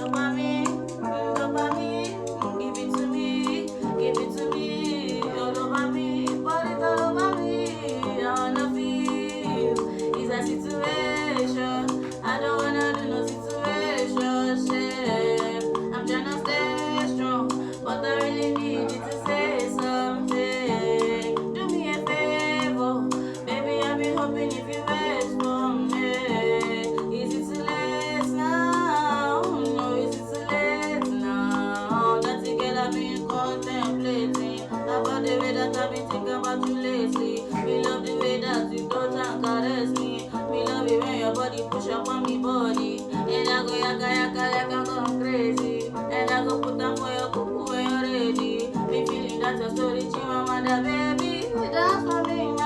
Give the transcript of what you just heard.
dopamine, give it to me, all over me, put it all over me. I wanna feel, it's a situation. I don't wanna do no situation, shit. I'm tryna stay strong, but I really need you to say something. Do me a favor, baby, I've been hoping if you wait for me. Is it too late now? No, is it too late now? That's the girl I've been contemplating. About the way that I've been thinking about you lately. Me love the way that you touch and caress me. Me love it when your body push up on me body. And I go yaka yaka like I'm going crazy. And I go put on for your cuckoo when you're ready. Me feeling that your story, chimamanda baby. Dance for me.